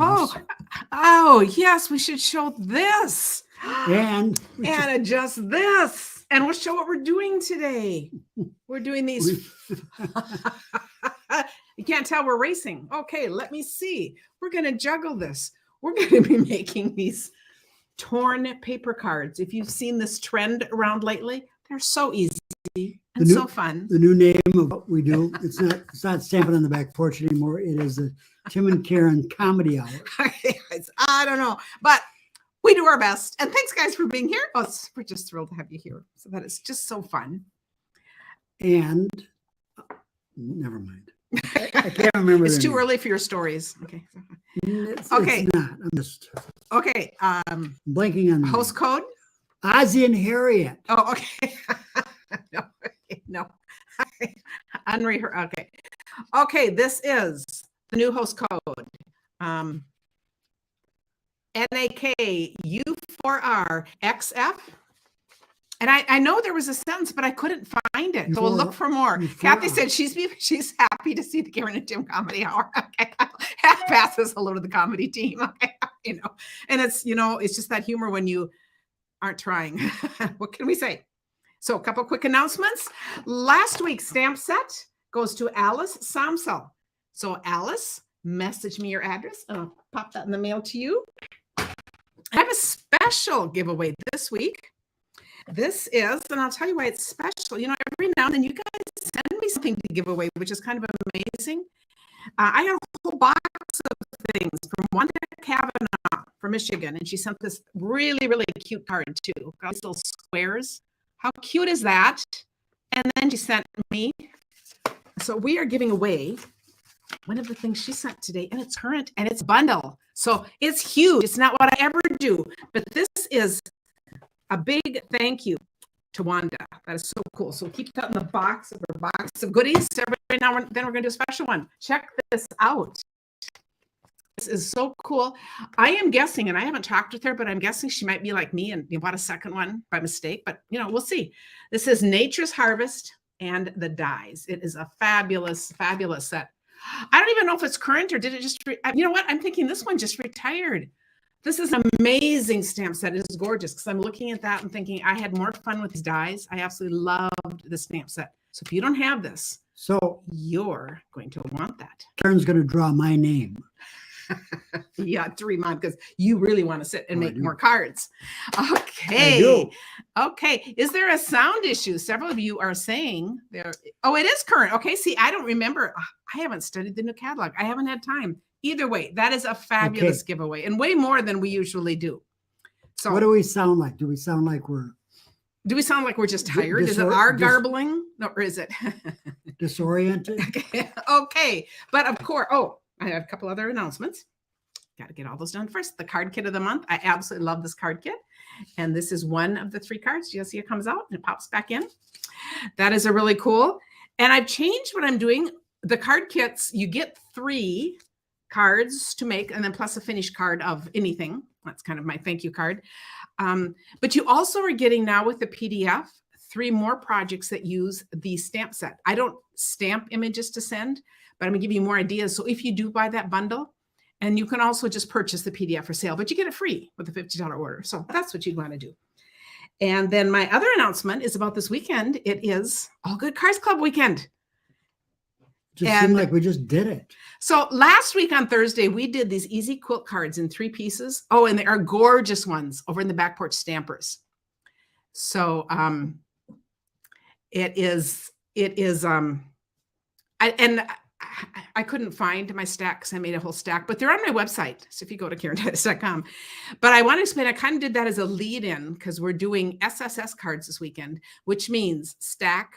Oh, yes, we should show this. And adjust this. And we'll show what we're doing today. We're doing these. You can't tell we're racing. Okay, let me see. We're going to juggle this. We're going to be making these torn paper cards. If you've seen this trend around lately, they're so easy and so fun. The new name of what we do, it's not Stamping on the Back Porch anymore. It is the Tim and Karen Comedy Hour. I don't know, but we do our best. And thanks, guys, for being here. Oh, we're just thrilled to have you here. So that is just so fun. And never mind. I can't remember. It's too early for your stories. Okay. It's not. I'm just okay. Blanking on host code. Ozzy and Harriet. Oh, okay. no. Okay. Okay. This is the new host code. NAK U4R XF. And I know there was a sentence, but I couldn't find it. So we'll look for more. Kathy said she's happy to see the Karen and Tim Comedy Hour. Okay. Half passes hello to the comedy team. Okay. And it's, it's just that humor when you aren't trying. What can we say? So a couple quick announcements. Last week's stamp set goes to Alice Samsel. So Alice, message me your address. I'll pop that in the mail to you. I have a special giveaway this week. This is, and I'll tell you why it's special. Every now and then you guys send me something to give away, which is kind of amazing. I got a whole box of things from Wanda Kavanaugh from Michigan, and she sent this really, really cute card too. Got these little squares. How cute is that? And then she sent me. So we are giving away one of the things she sent today, and it's current, and it's bundle. So it's huge. It's not what I ever do, but this is a big thank you to Wanda. That is so cool. So keep that in the box of goodies. Every now and then we're going to do a special one. Check this out. This is so cool. I am guessing, and I haven't talked with her, but I'm guessing she might be like me and you bought a second one by mistake. But, we'll see. This is Nature's Harvest and the Dies. It is a fabulous, fabulous set. I don't even know if it's current or did it just, you know what? I'm thinking this one just retired. This is an amazing stamp set. It is gorgeous because I'm looking at that and thinking I had more fun with these dies. I absolutely loved the stamp set. So if you don't have this, you're going to want that. Karen's going to draw my name. Yeah, to remind, because you really want to sit and make more cards. Okay. I do. Okay. Is there a sound issue? Several of you are saying there. Oh, it is current. Okay. See, I don't remember. I haven't studied the new catalog. I haven't had time. Either way, that is a fabulous giveaway and way more than we usually do. So what do we sound like? Do we sound like we're just tired? Is it our garbling? No, or is it disoriented? Okay. But of course, I have a couple other announcements. Got to get all those done first. The card kit of the month. I absolutely love this card kit. And this is one of the 3 cards. You'll see it comes out and it pops back in. That is a really cool. And I've changed what I'm doing. The card kits, you get 3 cards to make, and then plus a finished card of anything. That's kind of my thank you card. But you also are getting now with the PDF 3 more projects that use the stamp set. I don't stamp images to send, but I'm gonna give you more ideas. So if you do buy that bundle, and you can also just purchase the PDF for sale, but you get it free with a $50 order. So that's what you'd want to do. And then my other announcement is about this weekend. It is All Good Cards Club weekend. Just seemed like we just did it. So last week on Thursday, we did these easy quilt cards in 3 pieces. Oh, and they are gorgeous ones over in the Back Porch Stampers. So I couldn't find my stack because I made a whole stack, but they're on my website. So if you go to KarenTitus.com. But I want to explain, I kind of did that as a lead-in because we're doing SSS cards this weekend, which means stack,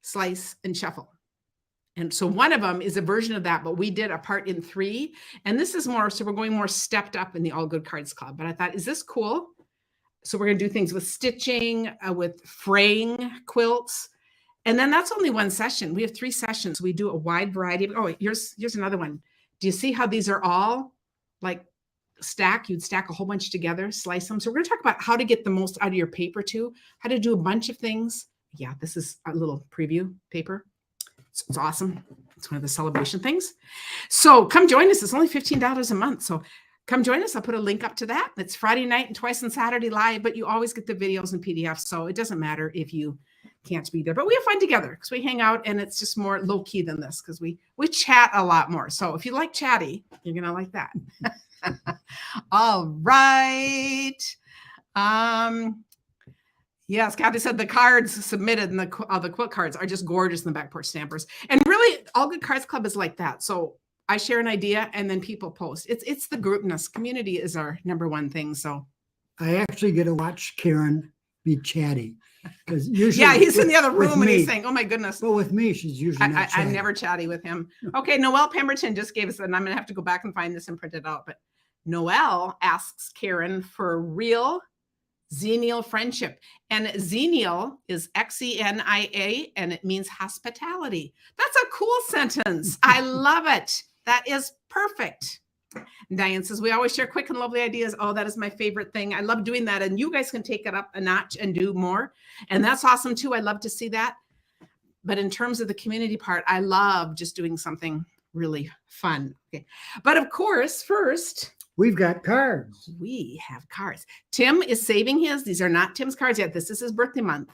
slice, and shuffle. And so one of them is a version of that, but we did a part in 3. And this is more, so we're going more stepped up in the All Good Cards Club. But I thought, is this cool? So we're going to do things with stitching, with fraying quilts. And then that's only 1 session. We have 3 sessions. We do a wide variety of, here's another one. Do you see how these are all like stack? You'd stack a whole bunch together, slice them. So we're going to talk about how to get the most out of your paper too, how to do a bunch of things. Yeah, this is a little preview paper. It's awesome. It's one of the celebration things. So come join us. It's only $15 a month. So come join us. I'll put a link up to that. It's Friday night and twice on Saturday live, but you always get the videos and PDFs. So it doesn't matter if you can't be there, but we have fun together because we hang out, and it's just more low key than this because we chat a lot more. So if you like chatty, you're going to like that. All right. Yes, Kathy said the cards submitted and the quilt cards are just gorgeous in the back porch stampers. And really, All Good Cards Club is like that. So I share an idea and then people post. It's the groupness. Community is our number one thing. So I actually get to watch Karen be chatty. Because usually, yeah, he's in the other room and me, he's saying, "Oh my goodness." But with me, she's usually not I'm never chatty with him. Okay, Noelle Pemberton just gave us, and I'm gonna have to go back and find this and print it out. But Noelle asks Karen for real xenial friendship, and xenial is Xenia, and it means hospitality. That's a cool sentence. I love it. That is perfect. Diane says, we always share quick and lovely ideas. Oh, that is my favorite thing. I love doing that. And you guys can take it up a notch and do more. And that's awesome too. I love to see that. But in terms of the community part, I love just doing something really fun. Okay. But of course, first, we've got cards. We have cards. Tim is saving his. These are not Tim's cards yet. This is his birthday month.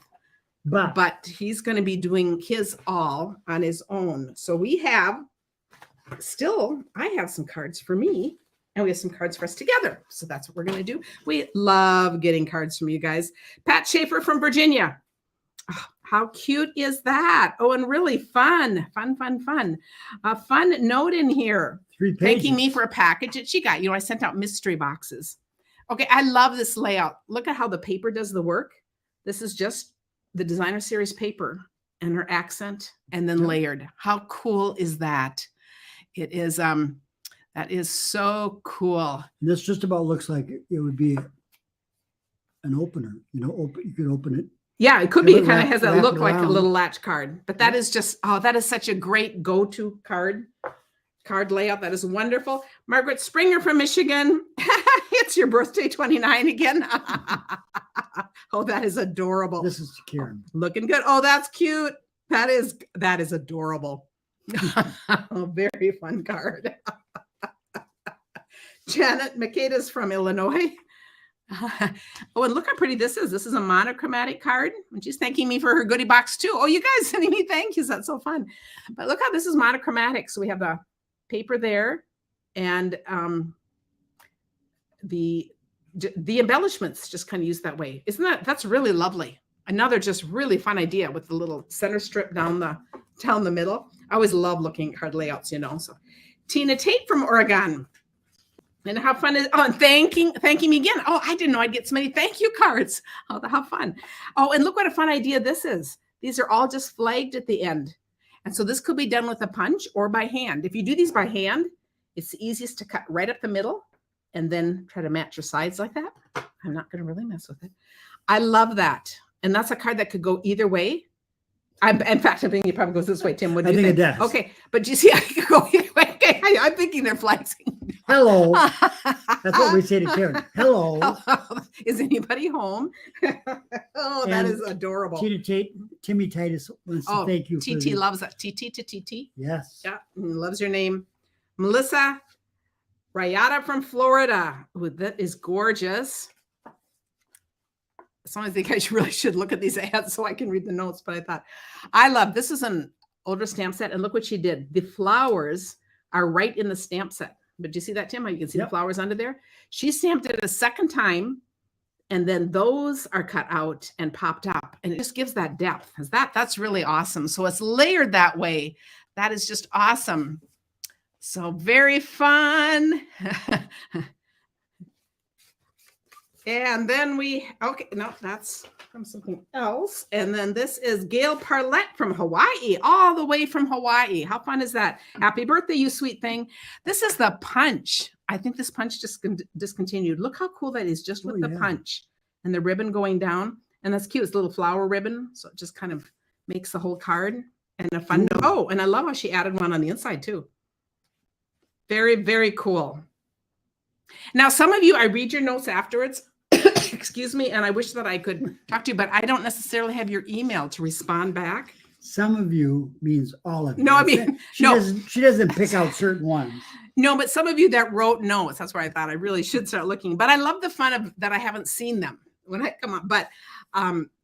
But he's going to be doing his all on his own. So we have I have some cards for me, and we have some cards for us together. So that's what we're going to do. We love getting cards from you guys. Pat Schaefer from Virginia. Oh, how cute is that? Oh, and really fun. A fun note in here. 3 pages. Thanking me for a package that she got. I sent out mystery boxes. Okay, I love this layout. Look at how the paper does the work. This is just the designer series paper and her accent and then layered. How cool is that? It is, that is so cool. This just about looks like it would be an opener. You could open it. Yeah, it could be. It kind of has that look like a little latch card. But that is just, that is such a great go-to card layout. That is wonderful. Margaret Springer from Michigan. It's your birthday 29 again. Oh, that is adorable. This is Karen. Looking good. Oh, that's cute. That is adorable. Oh, very fun card. Janet Makeda's from Illinois. Oh, and look how pretty this is. This is a monochromatic card. And she's thanking me for her goodie box too. Oh, you guys sending me thank yous. That's so fun. But look how this is monochromatic. So we have the paper there and the embellishments just kind of used that way. That's really lovely. Another just really fun idea with the little center strip down the middle. I always love looking at card layouts, So Tina Tate from Oregon. And how fun is, and thanking me again. Oh, I didn't know I'd get so many thank you cards. Oh, how fun. Oh, and look what a fun idea this is. These are all just flagged at the end. And so this could be done with a punch or by hand. If you do these by hand, it's the easiest to cut right up the middle and then try to match your sides like that. I'm not going to really mess with it. I love that. And that's a card that could go either way. In fact, I'm thinking it probably goes this way, Tim. What do you think? It does. Okay, but you see, I could go either way. Okay, I'm thinking they're flexing. Hello. That's what we say to Karen. Hello. Is anybody home? Oh, that is adorable. Timmy Titus wants to thank you. TT loves that. TT to TT. Yes. Yeah, loves your name. Melissa Rayada from Florida. Ooh, that is gorgeous. Sometimes I think I really should look at these ads so I can read the notes, but I thought, this is an older stamp set, and look what she did. The flowers are right in the stamp set. But do you see that, Tim? How you can see the flowers under there? She stamped it a second time, and then those are cut out and popped up, and it just gives that depth. That's really awesome. So it's layered that way. That is just awesome. So very fun. And then that's from something else. And then this is Gail Parlett from Hawaii, all the way from Hawaii. How fun is that? Happy birthday, you sweet thing. This is the punch. I think this punch just discontinued. Look how cool that is, just with the punch and the ribbon going down. And that's cute. It's a little flower ribbon. So it just kind of makes the whole card and a fun note. Oh, and I love how she added one on the inside too. Very, very cool. Now, some of you, I read your notes afterwards. Excuse me, and I wish that I could talk to you, but I don't necessarily have your email to respond back. some of you means all of you. No, I That's mean, it. She no. doesn't pick out certain ones. No, but some of you that wrote notes, that's where I thought I really should start looking. But I love the fun of that I haven't seen them when I come up. But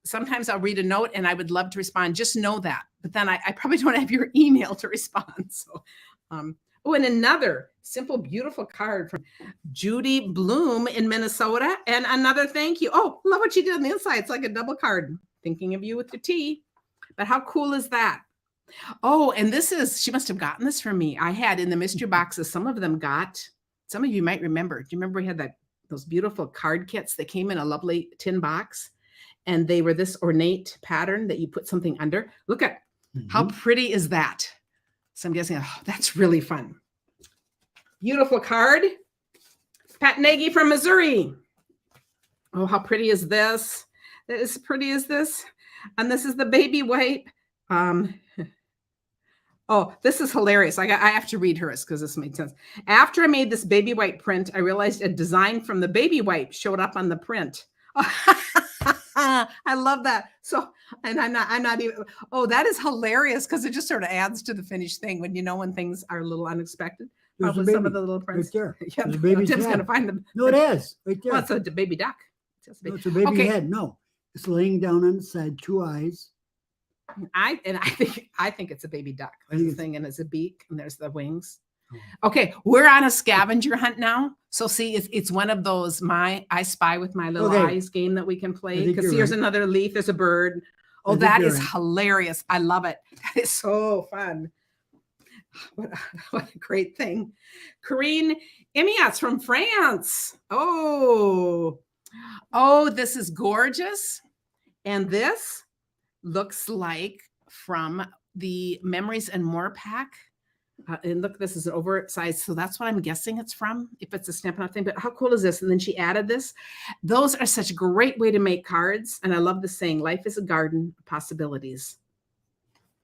sometimes I'll read a note and I would love to respond. Just know that. But then I probably don't have your email to respond. So, oh, and another simple, beautiful card from Judy Bloom in Minnesota. And another thank you. Oh, love what she did on the inside. It's like a double card. Thinking of you with your tea. But how cool is that? Oh, and this is, she must have gotten this from me. I had in the mystery boxes, some of them got, some of you might remember. Do you remember we had those beautiful card kits that came in a lovely tin box? And they were this ornate pattern that you put something under. Look at how pretty is that? So I'm guessing, oh, that's really fun. Beautiful card. Pat Nagy from Missouri. Oh, how pretty is this? As pretty as this. And this is the baby wipe. Oh, this is hilarious. I have to read hers because this made sense. After I made this baby wipe print, I realized a design from the baby wipe showed up on the print. I love that. So, and I'm not even, oh, that is hilarious because it just sort of adds to the finished thing when when things are a little unexpected. There's a With baby some of the little prints. right there. Yeah, There's a baby's Tim's head. going to find them. No, it is right there. Well, it's a baby duck. No, it's a baby head. No, it's laying down on the side, 2 eyes. I think it's a baby duck. There's a thing and it's a beak and there's the wings. Oh. Okay, we're on a scavenger hunt now. So see, it's one of those I spy with my little eyes game that we can play. Because here's another leaf. There's a bird. Oh, that is hilarious. I love it. That is so fun. What a great thing. Corinne Emiats from France. Oh, this is gorgeous. And this looks like from the Memories and More pack. And look, this is an oversized. So that's what I'm guessing it's from, if it's a Stampin' Up! Thing. But how cool is this? And then she added this. Those are such a great way to make cards. And I love the saying, life is a garden of possibilities.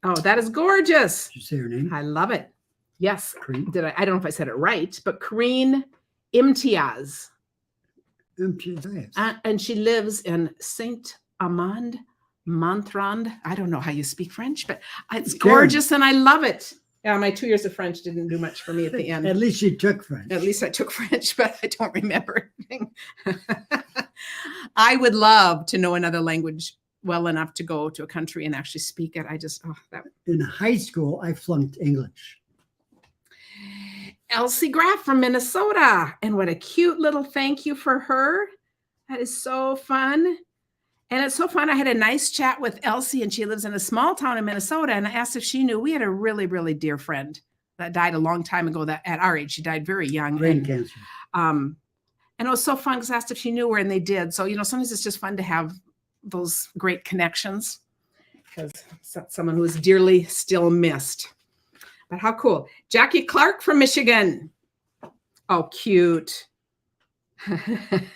Oh, that is gorgeous. Did you say her name? I love it. Yes. Corinne? Did I don't know if I said it right, but Corinne Imtiaz. And she lives in Saint Amand, Montrand. I don't know how you speak French, but it's gorgeous and I love it. Yeah, my 2 years of French didn't do much for me at the end. At least you took French. At least I took French, but I don't remember anything. I would love to know another language well enough to go to a country and actually speak it. In high school, I flunked English. Elsie Graff from Minnesota. And what a cute little thank you for her. That is so fun. And it's so fun. I had a nice chat with Elsie, and she lives in a small town in Minnesota. And I asked if she knew. We had a really, really dear friend that died a long time ago. That at our age, she died very young. Brain cancer. And it was so fun because I asked if she knew her, and they did. So sometimes it's just fun to have those great connections because someone who is dearly still missed. But how cool. Jackie Clark from Michigan. Oh, cute.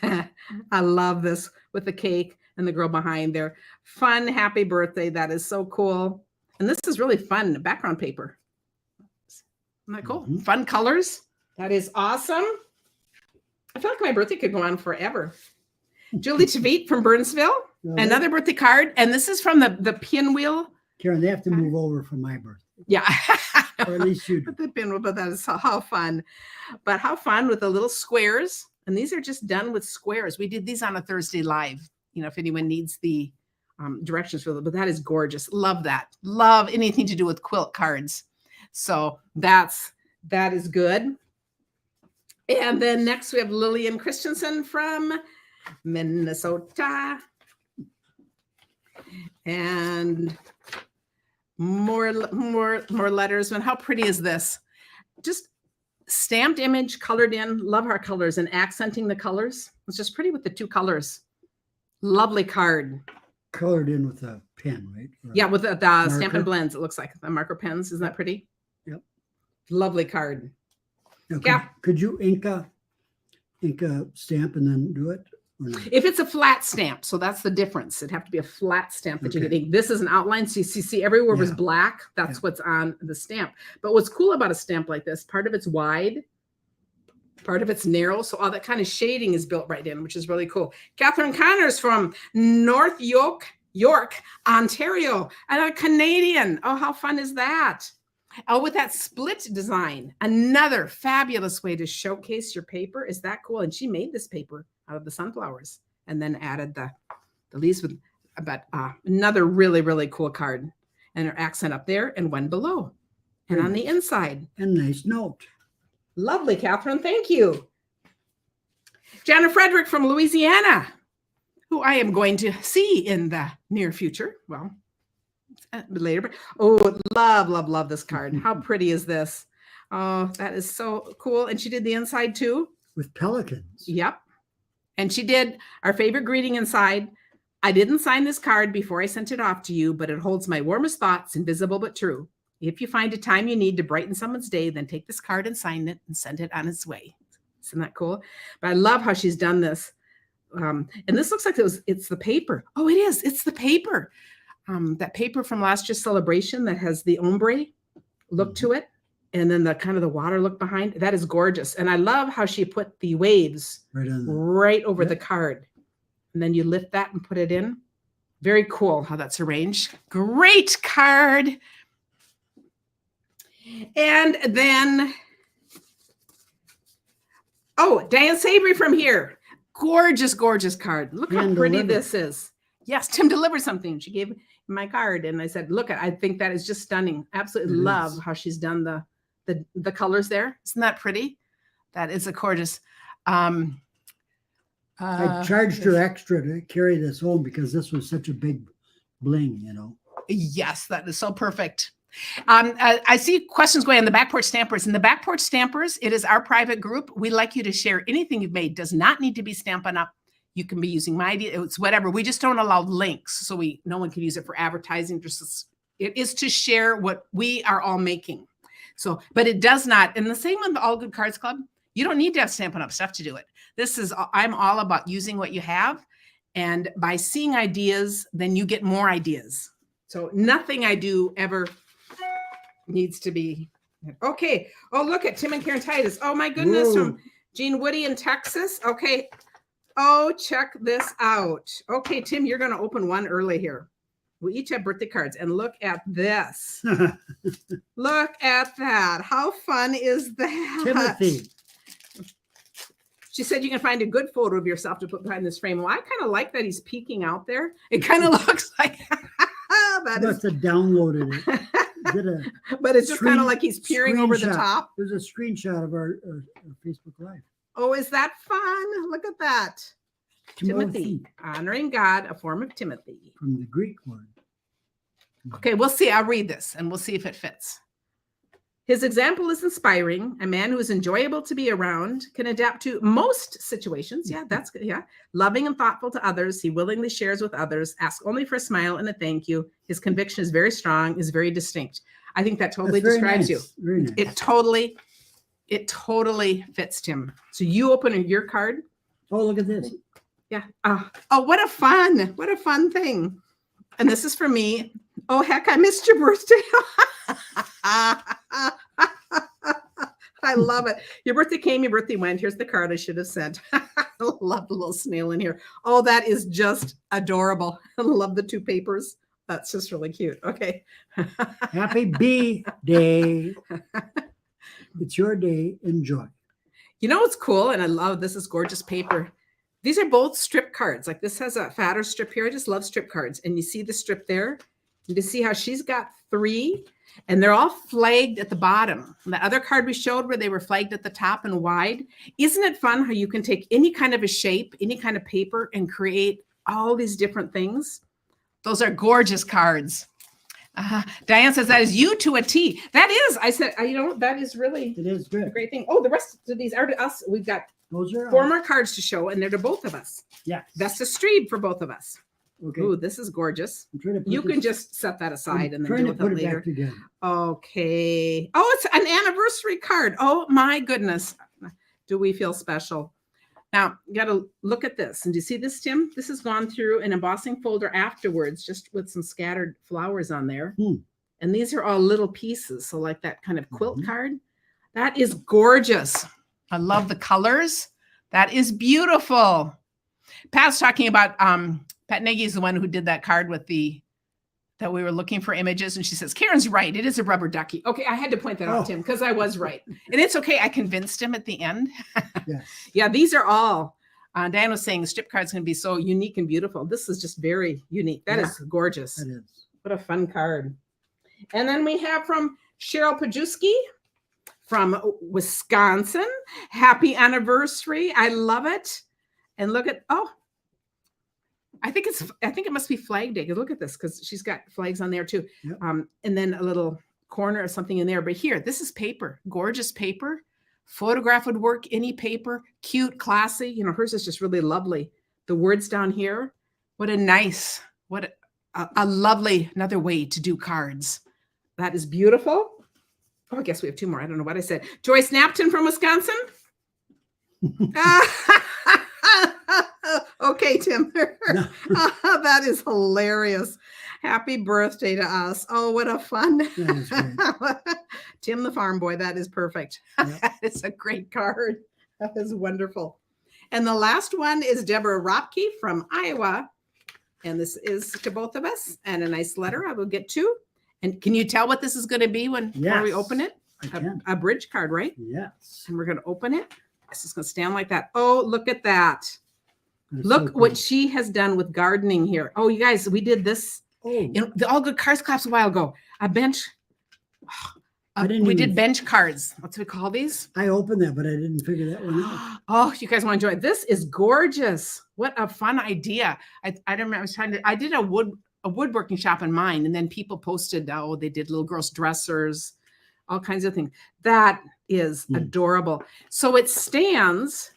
I love this with the cake and the girl behind there. Fun, happy birthday. That is so cool. And this is really fun. Background paper. Isn't that cool? Fun colors. That is awesome. I feel like my birthday could go on forever. Julie Tveit from Burnsville. Another birthday card. And this is from the pinwheel. Karen, they have to move over for my birthday. Yeah. Or at least you do. The pinwheel, but that is how fun. But how fun with the little squares. And these are just done with squares. We did these on a Thursday live. If anyone needs the directions for them, but that is gorgeous. Love that. Love anything to do with quilt cards. So that is good. And then next we have Lillian Christensen from Minnesota. And more letters. And how pretty is this? Just stamped image, colored in. Love our colors and accenting the colors. It's just pretty with the 2 colors. Lovely card. Colored in with a pen, right? Or yeah, with the Stampin' Blends, it looks like. The marker pens. Isn't that pretty? Yep. Lovely card. Now, could you ink a stamp and then do it? Or not? If it's a flat stamp, so that's the difference. It'd have to be a flat stamp that you get ink. This is an outline. So you see everywhere was black. That's what's on the stamp. But what's cool about a stamp like this, part of it's wide, part of it's narrow. So all that kind of shading is built right in, which is really cool. Catherine Connors from North York, York, Ontario, and a Canadian. Oh, how fun is that? Oh, with that split design, another fabulous way to showcase your paper. Is that cool? And she made this paper out of the sunflowers and then added the leaves with, but another really, really cool card. And her accent up there and one below. And Very on the nice. inside. And nice note. Lovely, Catherine. Thank you. Jana Frederick from Louisiana, who I am going to see in the near future. Well, later. But oh, love this card. How pretty is this? Oh, that is so cool. And she did the inside too. With pelicans. Yep. And she did our favorite greeting inside. I didn't sign this card before I sent it off to you, but it holds my warmest thoughts, invisible but true. If you find a time you need to brighten someone's day, then take this card and sign it and send it on its way. Isn't that cool? But I love how she's done this. And this looks like it's the paper. Oh, it is. It's the paper. That paper from last year's celebration that has the ombre look to it. And then the kind of the water look behind. That is gorgeous. And I love how she put the waves right over the card. And then you lift that and put it in. Very cool how that's arranged. Great card. And then, oh, Diane Savory from here. Gorgeous, gorgeous card. Look how pretty this is. Yes, Tim delivered something. She gave me my card. And I said, look, I think that is just stunning. Absolutely love how she's done the colors there. Isn't that pretty? That is a gorgeous. I charged her extra to carry this home because this was such a big bling, you know. Yes, that is so perfect. I see questions going on the Back Porch Stampers. In the Back Porch Stampers, it is our private group. We'd like you to share anything you've made. Does not need to be Stampin' Up. You can be using my idea. It's whatever. We just don't allow links, so no one can use it for advertising. It is to share what we are all making. So, but it does not. And the same with the All Good Cards Club. You don't need to have Stampin' Up stuff to do it. I'm all about using what you have. And by seeing ideas, then you get more ideas. So nothing I do ever needs to be. Okay. Oh, look at Tim and Karen Titus. Oh, my goodness. Whoa. From Jean Woody in Texas. Okay. Oh, check this out. Okay, Tim, you're going to open one early here. We each have birthday cards. And look at this. Look at that. How fun is that? Timothy. She said you can find a good photo of yourself to put behind this frame. Well, I kind of like that he's peeking out there. It kind of looks like that must have downloaded it. But it's just kind of like he's peering over the top. There's a screenshot of our Facebook Live. Oh, is that fun? Look at that. Timothy, honoring God, a form of Timothy. From the Greek word. Okay, we'll see. I'll read this and we'll see if it fits. His example is inspiring. A man who is enjoyable to be around, can adapt to most situations. Yeah, that's good. Yeah. Loving and thoughtful to others. He willingly shares with others, asks only for a smile and a thank you. His conviction is very strong, is very distinct. I think that totally describes you. Very nice. It totally fits, Tim. So you open your card. Oh, look at this. Yeah. Oh, what a fun thing. And this is for me. Oh, heck, I missed your birthday. I love it. Your birthday came, your birthday went. Here's the card I should have sent. I love the little snail in here. Oh, that is just adorable. I love the two papers. That's just really cute. Okay. Happy B-Day. It's your day. Enjoy. You know what's cool? And I love this is gorgeous paper. These are both strip cards. Like this has a fatter strip here. I just love strip cards. And you see the strip there? You can see how she's got 3 and they're all flagged at the bottom. And the other card we showed where they were flagged at the top and wide. Isn't it fun how you can take any kind of a shape, any kind of paper and create all these different things? Those are gorgeous cards. Diane says that is you to a T. That is, I said, that is really it is good. A great thing. Oh, the rest of these are to us. We've got 4 more cards to show and they're to both of us. Yeah. That's a stream for both of us. Okay. Ooh, this is gorgeous. You can just set that aside and then trying do to put it it later. back together. Okay. Oh, it's an anniversary card. Oh my goodness. Do we feel special? Now, you got to look at this. And do you see this, Tim? This has gone through an embossing folder afterwards, just with some scattered flowers on there. And these are all little pieces. So like that kind of quilt card. That is gorgeous. I love the colors. That is beautiful. Pat's talking about Pat Nagy is the one who did that card with that we were looking for images. And she says, Karen's right. It is a rubber ducky. Okay. I had to point that out to him because I was right. And it's okay. I convinced him at the end. Yes. Yeah, these are all. Diane was saying the strip card's going to be so unique and beautiful. This is just very unique. That is gorgeous. That is. What a fun card. And then we have from Cheryl Pajewski from Wisconsin. Happy anniversary. I love it. And look at, I think it must be Flag Day. Look at this because she's got flags on there too. Yep. And then a little corner or something in there. But here, this is paper, gorgeous paper. Photograph would work, any paper, cute, classy. You know, hers is just really lovely. The words down here, what a lovely, another way to do cards. That is beautiful. Oh, I guess we have two more. I don't know what I said. Joyce Napton from Wisconsin. Okay, Tim. That is hilarious. Happy birthday to us. Oh, what a fun. Tim the farm boy. That is perfect. Yep. That is a great card. That is wonderful. And the last one is Deborah Ropke from Iowa. And this is to both of us. And a nice letter I will get to. And can you tell what this is going to be when we open it? A bridge card, right? Yes. And we're going to open it. This is going to stand like that. Oh, look at that. That's look so cool. what she has done with gardening here. Oh, you guys, we did this. In the All Good Cards class a while ago. A bench. We did bench cards. What's we call these? I opened that, but I didn't figure that one out. Oh, you guys want to enjoy it. This is gorgeous. What a fun idea. I don't remember. I did a woodworking shop in mine, and then people posted, they did little girls' dressers, all kinds of things. That is adorable. So it stands,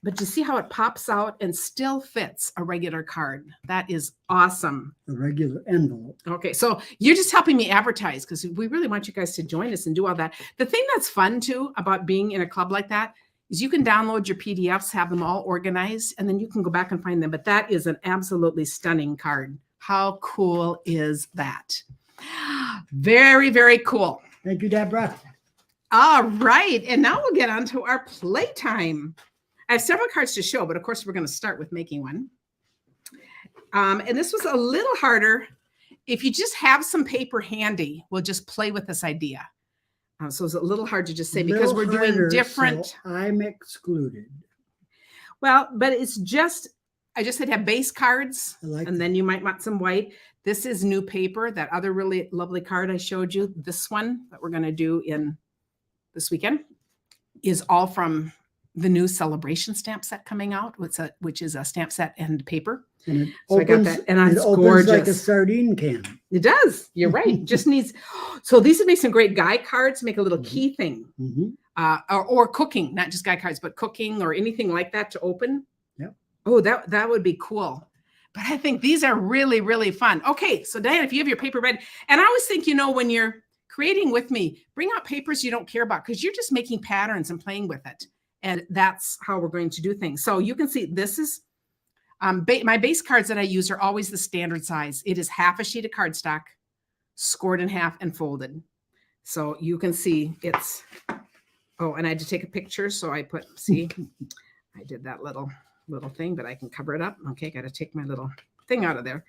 but you see how it pops out and still fits a regular card. That is awesome. A regular envelope. Okay, so you're just helping me advertise because we really want you guys to join us and do all that. The thing that's fun too about being in a club like that is you can download your PDFs, have them all organized, and then you can go back and find them. But that is an absolutely stunning card. How cool is that? Very, very cool. Thank you, Deborah. All right, and now we'll get on to our playtime. I have several cards to show, but of course we're going to start with making one. And this was a little harder. If you just have some paper handy, we'll just play with this idea. So it's a little hard to just say because we're doing different. So I'm excluded. Well, but it's just, I just said have base cards, and then you might want some white. This is new paper. That other really lovely card I showed you, this one that we're going to do in this weekend, is all from the new celebration stamp set coming out, which is a stamp set and paper. And it so opens, I got that, and it's opens gorgeous. like a sardine can. It does. You're right. Just needs. So these would make some great guy cards. Make a little key thing, or cooking, not just guy cards, but cooking or anything like that to open. Yep. Oh, that would be cool. But I think these are really, really fun. Okay, so Diane, if you have your paper ready, and I always think, when you're creating with me, bring out papers you don't care about because you're just making patterns and playing with it. And that's how we're going to do things. So you can see this is my base cards that I use are always the standard size. It is half a sheet of cardstock, scored in half and folded. So you can see it's, and I had to take a picture. So I I did that little thing, but I can cover it up. Okay, got to take my little thing out of there.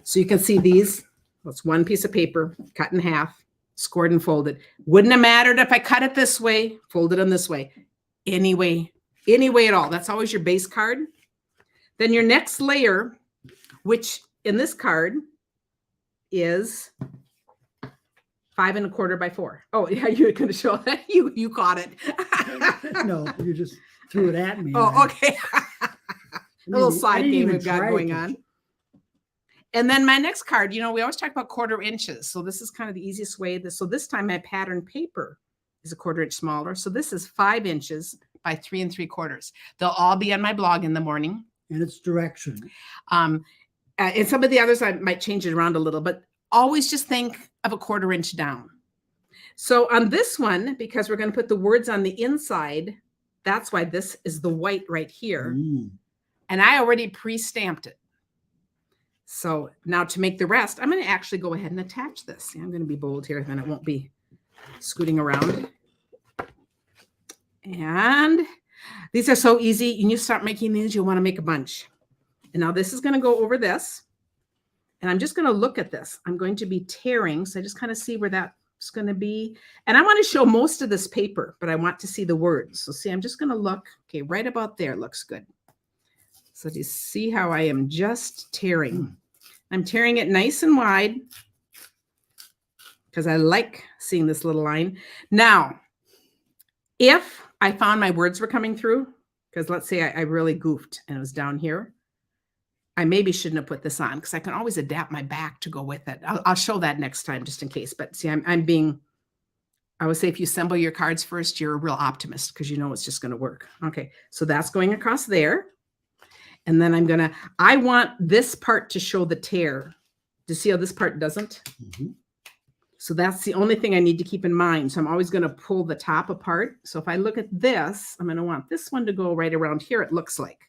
So you can see these. It's one piece of paper cut in half, scored and folded. Wouldn't have mattered if I cut it this way, folded them this way. Any way at all. That's always your base card. Then your next layer, which in this card is 5 1/4 by 4. Oh, yeah, you're going to show that. You caught it. No, you just threw it at me. Oh, okay. A little side game we've got going on. And then my next card, we always talk about 1/4 inches. So this is kind of the easiest way. So this time my pattern paper is a 1/4 inch smaller. So this is 5 inches by 3 3/4. They'll all be on my blog in the morning. And it's direction. And some of the others, I might change it around a little, but always just think of a 1/4 inch down. So on this one, because we're going to put the words on the inside, that's why this is the white right here. And I already pre-stamped it. So now to make the rest, I'm going to actually go ahead and attach this. I'm going to be bold here, then it won't be scooting around. And these are so easy. And you start making these, you'll want to make a bunch. And now this is going to go over this. And I'm just going to look at this. I'm going to be tearing. So I just kind of see where that's going to be. And I want to show most of this paper, but I want to see the words. So see, I'm just going to look. Okay, right about there looks good. So do you see how I am just tearing? I'm tearing it nice and wide because I like seeing this little line. Now, if I found my words were coming through, because let's say I really goofed and it was down here, I maybe shouldn't have put this on because I can always adapt my back to go with it. I'll show that next time just in case. But see, I'm being, I would say if you assemble your cards first, you're a real optimist because you know it's just going to work. Okay, so that's going across there. And then I want this part to show the tear. Do you see how this part doesn't? Mm-hmm. So that's the only thing I need to keep in mind. So I'm always going to pull the top apart. So if I look at this, I'm going to want this one to go right around here, it looks like.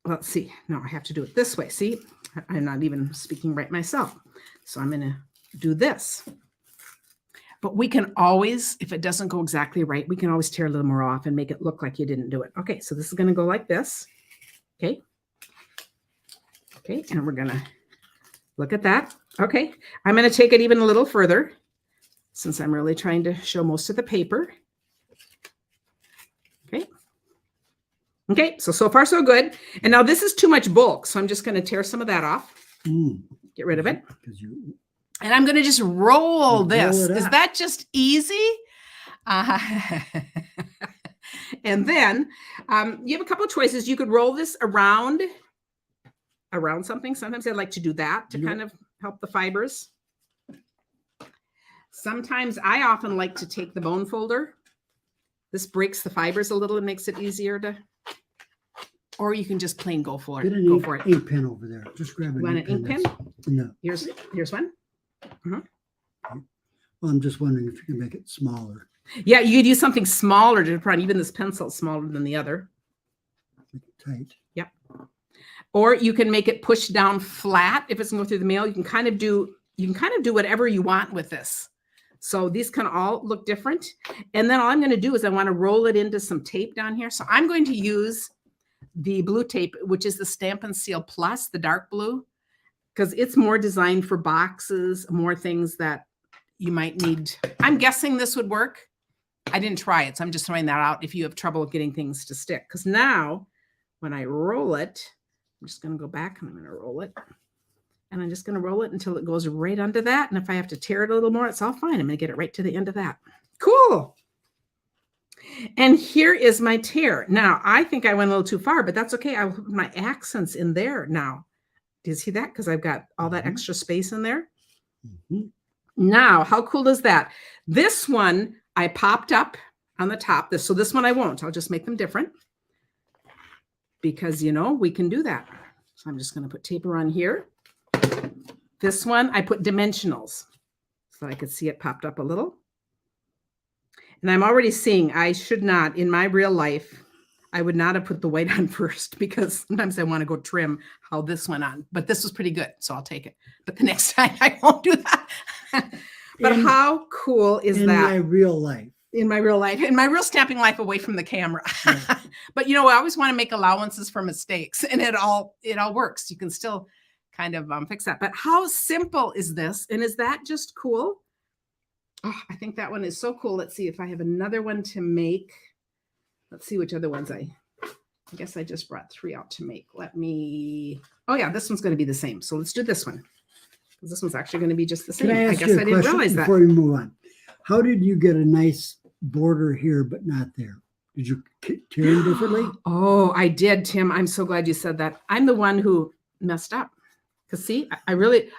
Let's see. No, I have to do it this way. See, I'm not even speaking right myself. So I'm going to do this. But we can always, if it doesn't go exactly right, we can always tear a little more off and make it look like you didn't do it. Okay, so this is going to go like this. Okay. Okay, and we're going to look at that. Okay, I'm going to take it even a little further since I'm really trying to show most of the paper. Okay. Okay, so far so good. And now this is too much bulk, so I'm just going to tear some of that off. Get rid of it. And I'm going to just roll this. Is that just easy? And then you have a couple of choices. You could roll this around something. Sometimes I like to do that to kind of help the fibers. Sometimes I often like to take the bone folder. This breaks the fibers a little and makes it easier to, or you can just plain go for it. Get an ink pen over there. Just grab an ink pen. No. Here's one. Well, I'm just wondering if you can make it smaller. Yeah, you could use something smaller to put on. Even this pencil is smaller than the other. Make it tight. Yep. Or you can make it push down flat. If it's going to go through the mail, you can kind of do whatever you want with this. So these can all look different. And then all I'm going to do is I want to roll it into some tape down here. So I'm going to use the blue tape, which is the Stamp and Seal Plus, the dark blue, because it's more designed for boxes, more things that you might need. I'm guessing this would work. I didn't try it, so I'm just throwing that out if you have trouble getting things to stick. Because now when I roll it, I'm just going to go back and I'm going to roll it. And I'm just going to roll it until it goes right under that. And if I have to tear it a little more, it's all fine. I'm going to get it right to the end of that. Cool. And here is my tear. Now, I think I went a little too far, but that's okay. I'll put my accents in there now. Do you see that? Because I've got all that extra space in there. Now, how cool is that? This one I popped up on the top. So this one I won't. I'll just make them different. Because, we can do that. So I'm just going to put tape on here. This one, I put dimensionals so I could see it popped up a little. And I'm already seeing I should not, in my real life, I would not have put the white on first because sometimes I want to go trim how this went on. But this was pretty good, so I'll take it. But the next time I won't do that. But how cool is that? In my real life. In my real stamping life away from the camera. Yeah. But I always want to make allowances for mistakes, and it all works. You can still kind of fix that. But how simple is this? And is that just cool? Oh, I think that one is so cool. Let's see if I have another one to make. Let's see which other ones I guess I just brought 3 out to make. Oh yeah, this one's going to be the same. So let's do this one. Because this one's actually going to be just the same. I guess I didn't realize that. Before we move on, how did you get a nice border here but not there? Did you tear them differently? Oh, I did, Tim. I'm so glad you said that. I'm the one who messed up. Because see, I really,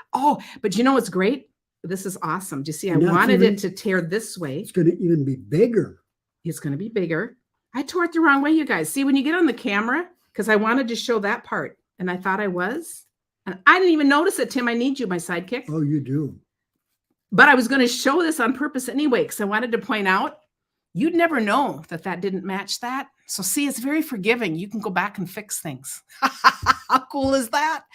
but you know what's great? This is awesome. Do you see, I wanted it to tear this way. It's going to even be bigger. It's going to be bigger. I tore it the wrong way, you guys. See, when you get on the camera, because I wanted to show that part, and I thought I was, and I didn't even notice it, Tim. I need you, my sidekick. Oh, you do. But I was going to show this on purpose anyway, because I wanted to point out, you'd never know that didn't match that. So see, it's very forgiving. You can go back and fix things. How cool is that?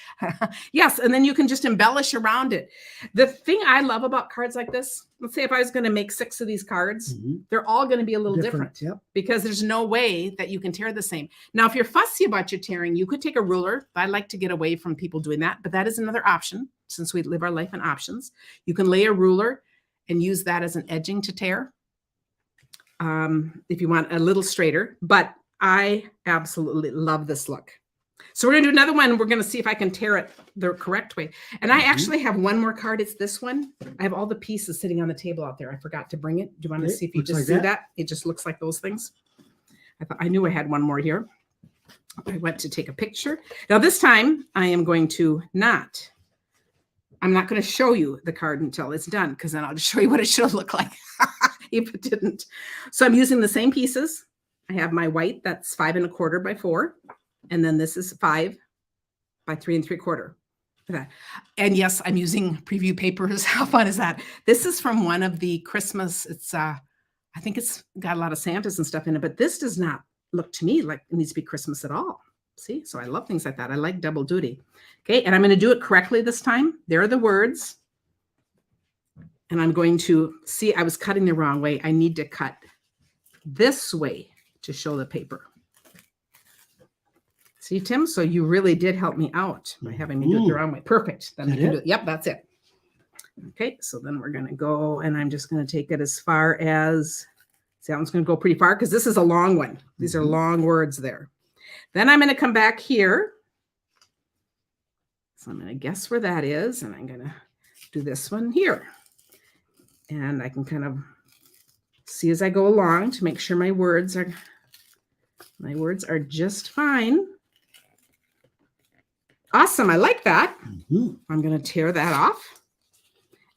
Yes, and then you can just embellish around it. The thing I love about cards like this, let's say if I was going to make 6 of these cards, they're all going to be a little different because there's no way that you can tear the same. Now, if you're fussy about your tearing, you could take a ruler. I like to get away from people doing that, but that is another option since we live our life in options. You can lay a ruler and use that as an edging to tear. If you want a little straighter, but I absolutely love this look. So we're going to do another one. We're going to see if I can tear it the correct way. And I actually have one more card. It's this one. I have all the pieces sitting on the table out there. I forgot to bring it. Do you want to see if you just see that? It just looks like those things. I knew I had one more here. I went to take a picture. Now this time I am going to I'm not going to show you the card until it's done, because then I'll just show you what it should look like if it didn't. So I'm using the same pieces. I have my white, that's 5 1/4 by 4. And then this is 5 by 3 3/4. And yes, I'm using preview papers. How fun is that? This is from one of the Christmas. It's, I think it's got a lot of Santas and stuff in it, but this does not look to me like it needs to be Christmas at all. See, so I love things like that. I like double duty. Okay, and I'm going to do it correctly this time. There are the words. And I'm going to see, I was cutting the wrong way. I need to cut this way to show the paper. See, Tim? So you really did help me out by having me do it the wrong way. Perfect. Then I can do it. Yep, that's it. Okay, so then we're going to go, and I'm just going to take it as far as, see, that one's going to go pretty far because this is a long one. These are long words there. Then I'm going to come back here. So I'm going to guess where that is, and I'm going to do this one here. And I can kind of see as I go along to make sure my words are just fine. Awesome. I like that. I'm going to tear that off.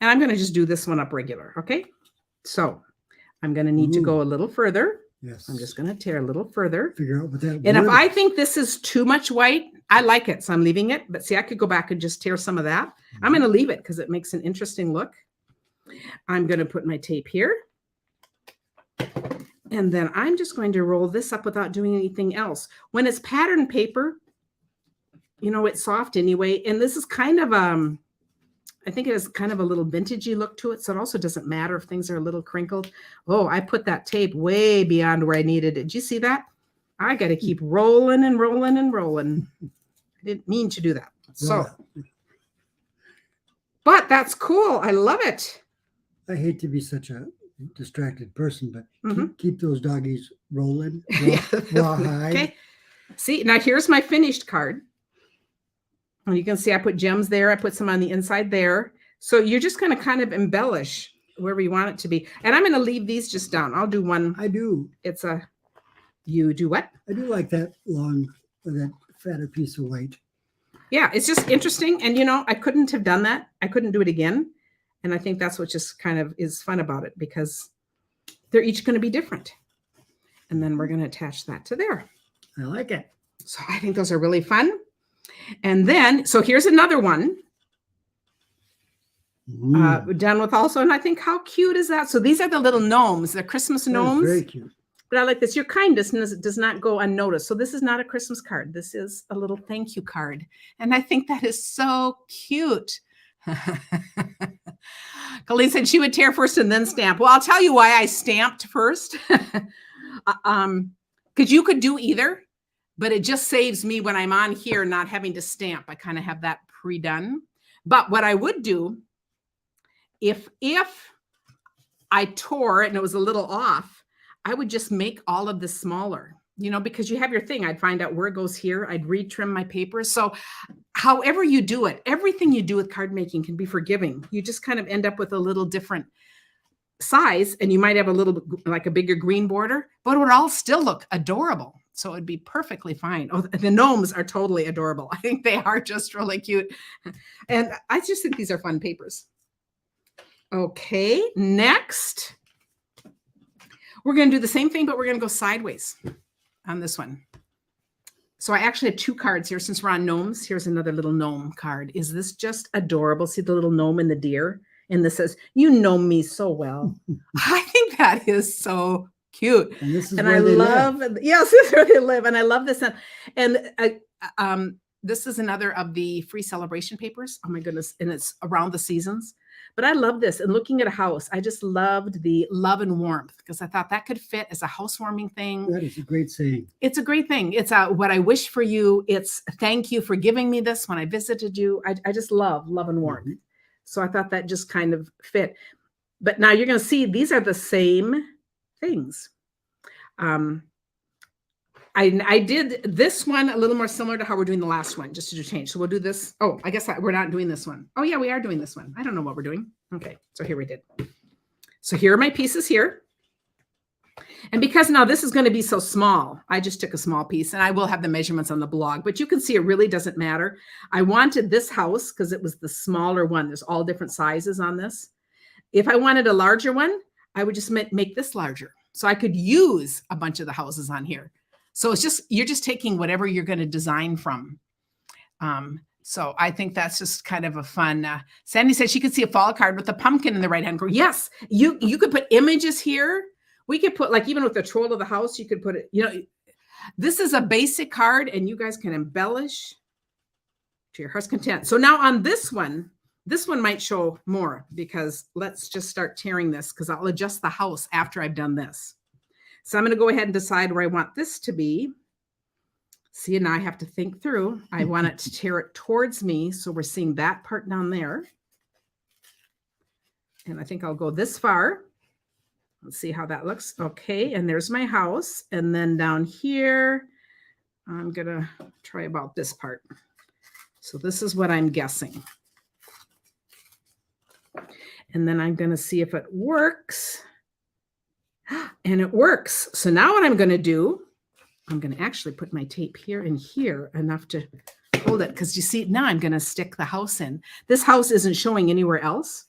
And I'm going to just do this one up regular. Okay. So I'm going to need to go a little further. Yes. I'm just going to tear a little further. Figure out what that And if I think this is too much white, I like it. So I'm leaving it. But see, I could go back and just tear some of that. I'm going to leave it because it makes an interesting look. I'm going to put my tape here. And then I'm just going to roll this up without doing anything else. When it's pattern paper, you know, it's soft anyway. And this is kind of, I think it has kind of a little vintagey look to it. So it also doesn't matter if things are a little crinkled. Oh, I put that tape way beyond where I needed it. Did you see that? I got to keep rolling and rolling and rolling. I didn't mean to do that. So, but that's cool. I love it. I hate to be such a distracted person, but keep those doggies rolling. Rawhide. Okay. See, now here's my finished card. And you can see I put gems there. I put some on the inside there. So you're just going to kind of embellish wherever you want it to be. And I'm going to leave these just down. I'll do one. I do. It's a, you do what? I do like that long, that fatter piece of white. Yeah, it's just interesting. And, you know, I couldn't have done that. I couldn't do it again. And I think that's what just kind of is fun about it, because they're each going to be different. And then we're going to attach that to there. I like it. So I think those are really fun. And then, so here's another one. Done with also, and I think how cute is that? So these are the little gnomes, the Christmas gnomes. Very cute. But I like this. Your kindness does not go unnoticed. So this is not a Christmas card. This is a little thank you card. And I think that is so cute. Colleen said she would tear first and then stamp. Well, I'll tell you why I stamped first. Because you could do either, but it just saves me when I'm on here not having to stamp. I kind of have that pre-done. But what I would do, if I tore and it was a little off, I would just make all of this smaller, you know, because you have your thing. I'd find out where it goes here. I'd retrim my papers. So however you do it, everything you do with card making can be forgiving. You just kind of end up with a little different size, and you might have a little, like a bigger green border, but it would all still look adorable. So it'd be perfectly fine. Oh, the gnomes are totally adorable. I think they are just really cute. And I just think these are fun papers. Okay, next, we're going to do the same thing, but we're going to go sideways on this one. So I actually have 2 cards here since we're on gnomes. Here's another little gnome card. Is this just adorable? See the little gnome and the deer? And this says, you know me so well. I think that is so cute. And this is And where I they love, live. yes, this is where they live. And I love this. And this is another of the free celebration papers. Oh my goodness. And it's around the seasons. But I love this. And looking at a house, I just loved the love and warmth because I thought that could fit as a housewarming thing. That is a great saying. It's a great thing. It's what I wish for you. It's thank you for giving me this when I visited you. I just love and warmth. Mhm. So I thought that just kind of fit. But now you're going to see these are the same things. I did this one a little more similar to how we're doing the last one, just to do change. So we'll do this. Oh, I guess we're not doing this one. Oh yeah, we are doing this one. I don't know what we're doing. Okay, so here we did. So here are my pieces here. And because now this is going to be so small, I just took a small piece and I will have the measurements on the blog, but you can see it really doesn't matter. I wanted this house because it was the smaller one. There's all different sizes on this. If I wanted a larger one, I would just make this larger. So I could use a bunch of the houses on here. So it's just, you're just taking whatever you're going to design from. So I think that's just kind of a fun, Sandy said she could see a fall card with a pumpkin in the right-hand corner. Yes, you could put images here. We could put, like, even with the troll of the house, you could put it, you know, this is a basic card and you guys can embellish to your heart's content. So now on this one might show more because let's just start tearing this because I'll adjust the house after I've done this. So I'm going to go ahead and decide where I want this to be. See, and now I have to think through. I want it to tear it towards me. So we're seeing that part down there. And I think I'll go this far. Let's see how that looks. Okay, and there's my house. And then down here, I'm going to try about this part. So this is what I'm guessing. And then I'm going to see if it works. And it works. So now what I'm going to do, I'm going to actually put my tape here and here enough to hold it. Because you see, now I'm going to stick the house in. This house isn't showing anywhere else.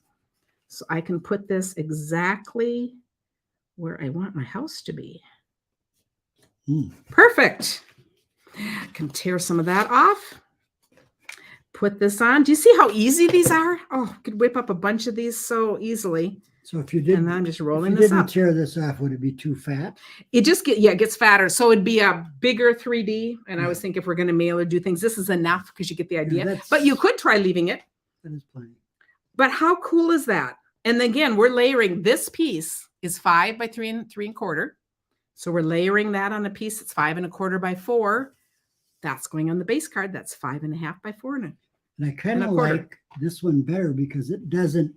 So I can put this exactly where I want my house to be. Perfect. I can tear some of that off. Put this on. Do you see how easy these are? Oh, I could whip up a bunch of these so easily. So if you didn't, and I'm just rolling this up. Tear this off, would it be too fat? It just it gets fatter. So it'd be a bigger 3D. And I was thinking if we're going to mail or do things, this is enough because you get the idea. Yeah, but you could try leaving it. That is plenty. But how cool is that? And again, we're layering. This piece is 5 by 3 3/4. So we're layering that on a piece that's 5 1/4 by 4. That's going on the base card. That's 5 1/2 by 4 1/4. And I kind of like this one better because it doesn't.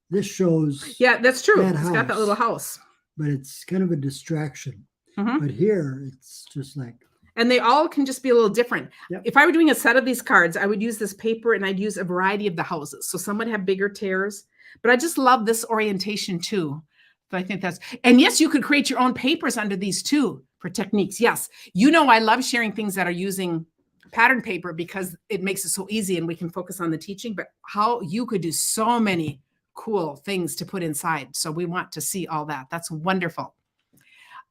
This shows. Yeah, that's true. It's house, got that little house. But it's kind of a distraction. But here, it's just like. And they all can just be a little different. Yep. If I were doing a set of these cards, I would use this paper and I'd use a variety of the houses. So some would have bigger tears. But I just love this orientation too. So I think that's, and yes, you could create your own papers under these too for techniques. Yes. You know, I love sharing things that are using pattern paper because it makes it so easy and we can focus on the teaching, but how you could do so many cool things to put inside. So we want to see all that. That's wonderful.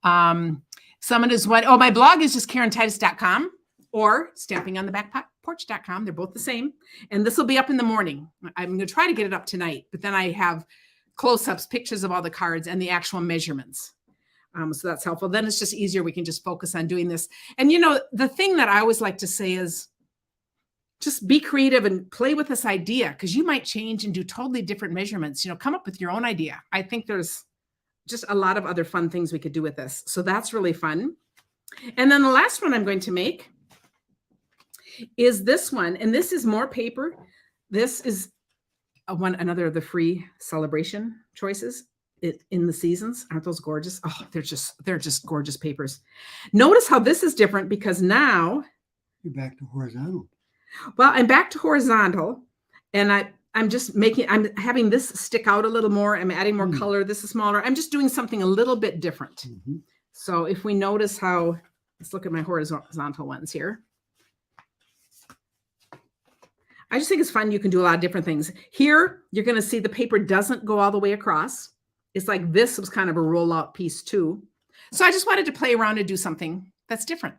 Someone is what, oh, my blog is just KarenTitus.com or stampingonthebackporch.com. They're both the same. And this will be up in the morning. I'm going to try to get it up tonight, but then I have close-ups, pictures of all the cards and the actual measurements. So that's helpful. Then it's just easier. We can just focus on doing this. And, you know, the thing that I always like to say is just be creative and play with this idea because you might change and do totally different measurements. You know, come up with your own idea. I think there's just a lot of other fun things we could do with this. So that's really fun. And then the last one I'm going to make is this one. And this is more paper. This is another of the free celebration choices in the seasons. Aren't those gorgeous? Oh, they're just gorgeous papers. Notice how this is different because now you're back to horizontal. Well, I'm back to horizontal and I'm having this stick out a little more. I'm adding more color. This is smaller. I'm just doing something a little bit different. So if we notice how, let's look at my horizontal ones here. I just think it's fun. You can do a lot of different things. Here, you're going to see the paper doesn't go all the way across. It's like this was kind of a rollout piece too. So I just wanted to play around and do something that's different.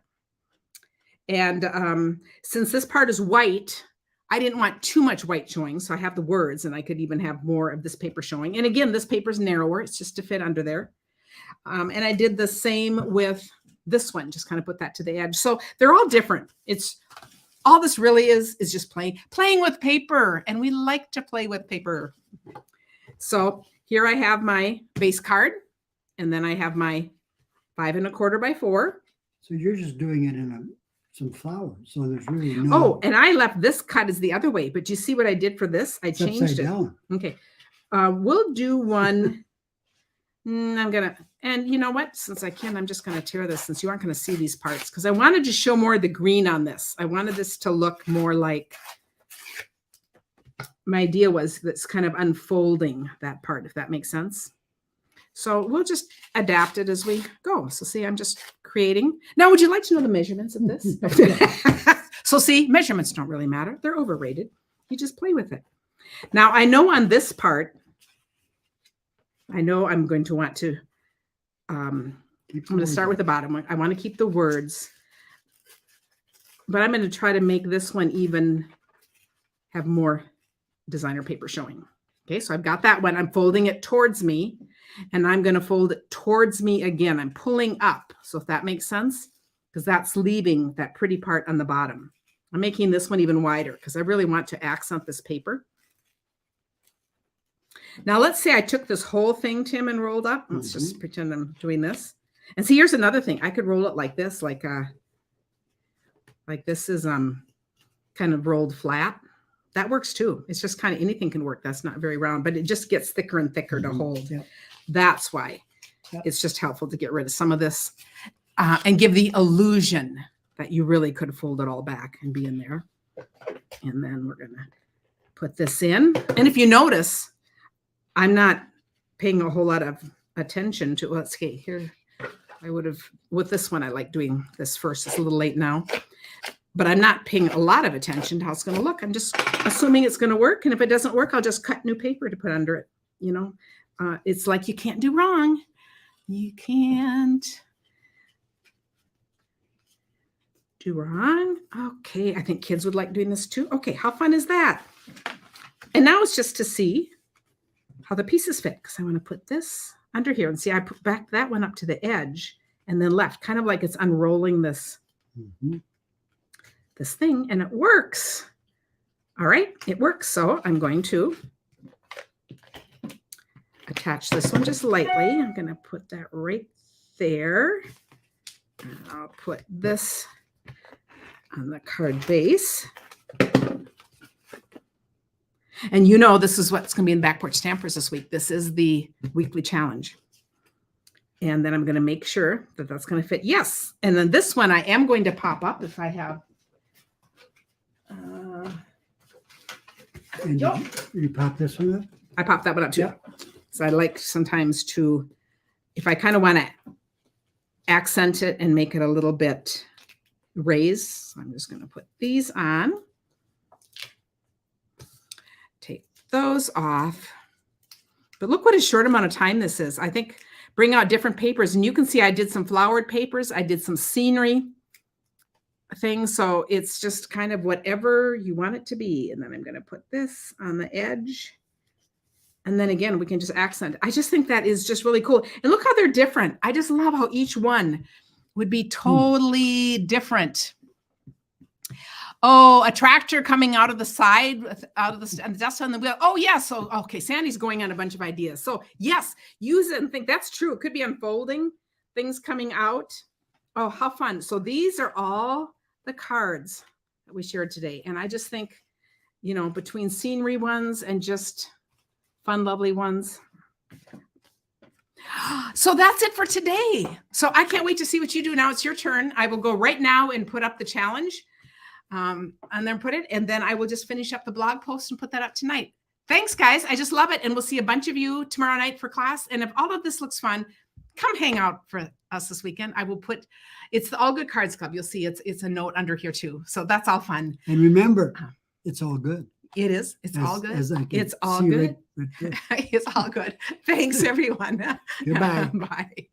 And since this part is white, I didn't want too much white showing. So I have the words and I could even have more of this paper showing. And again, this paper is narrower. It's just to fit under there. And I did the same with this one, just kind of put that to the edge. So they're all different. It's all this really is just playing with paper. And we like to play with paper. So here I have my base card, and then I have my 5 1/4 by 4. So you're just doing it in some flowers. So there's really no. Oh, and I left this cut as the other way, but you see what I did for this? I changed it. Down. Okay. We'll do one. And you know what? Since I can, I'm just going to tear this since you aren't going to see these parts because I wanted to show more of the green on this. I wanted this to look more like, my idea was that's kind of unfolding that part, if that makes sense. So we'll just adapt it as we go. So see, I'm just creating. Now, would you like to know the measurements of this? So see, measurements don't really matter. They're overrated. You just play with it. Now, I know on this part, I know I'm going to want to, I'm going to start with the bottom one. I want to keep the words, but I'm going to try to make this one even have more designer paper showing. Okay, so I've got that one. I'm folding it towards me, and I'm going to fold it towards me again. I'm pulling up. So if that makes sense, because that's leaving that pretty part on the bottom. I'm making this one even wider because I really want to accent this paper. Now, let's say I took this whole thing, Tim, and rolled up. Let's just pretend I'm doing this. And see, here's another thing. I could roll it like this, like this is kind of rolled flat. That works too. It's just kind of anything can work. That's not very round, but it just gets thicker and thicker to hold. Yeah. That's why it's just helpful to get rid of some of this and give the illusion that you really could fold it all back and be in there. And then we're going to put this in. And if you notice, I'm not paying a whole lot of attention to, let's see here. I would have, with this one, I like doing this first. It's a little late now, but I'm not paying a lot of attention to how it's going to look. I'm just assuming it's going to work. And if it doesn't work, I'll just cut new paper to put under it. You know, it's like you can't do wrong. You can't do wrong. Okay. I think kids would like doing this too. Okay. How fun is that? And now it's just to see how the pieces fit, because I want to put this under here and see, I put back that one up to the edge and then left, kind of like it's unrolling this, this thing, and it works. All right, it works. So I'm going to attach this one just lightly. I'm going to put that right there. And I'll put this on the card base. And you know, this is what's going to be in Back Porch Stampers this week. This is the weekly challenge. And then I'm going to make sure that that's going to fit. Yes. And then this one I am going to pop up if I have. And you pop this one up? I popped that one up too. Yep. So I like sometimes to, if I kind of want to accent it and make it a little bit raised, so I'm just going to put these on. Take those off. But look what a short amount of time this is. I think bring out different papers, and you can see I did some flowered papers. I did some scenery things. So it's just kind of whatever you want it to be. And then I'm going to put this on the edge. And then again, we can just accent. I just think that is just really cool. And look how they're different. I just love how each one would be totally different. Oh, a tractor coming out of the side, out of the dust on the wheel. Oh, yeah. So, okay, Sandy's going on a bunch of ideas. So, yes, use it and think that's true. It could be unfolding, things coming out. Oh, how fun. So, these are all the cards that we shared today. And I just think, you know, between scenery ones and just fun, lovely ones. So, that's it for today. So, I can't wait to see what you do. Now it's your turn. I will go right now and put up the challenge. And then put it, and then I will just finish up the blog post and put that up tonight. Thanks, guys. I just love it. And we'll see a bunch of you tomorrow night for class. And if all of this looks fun, come hang out for us this weekend. I will put, it's the All Good Cards Club. You'll see it's a note under here too. So that's all fun. And remember, it's all good. It is. It's all good. It's all good. It's all good. Thanks, everyone. Goodbye. Bye.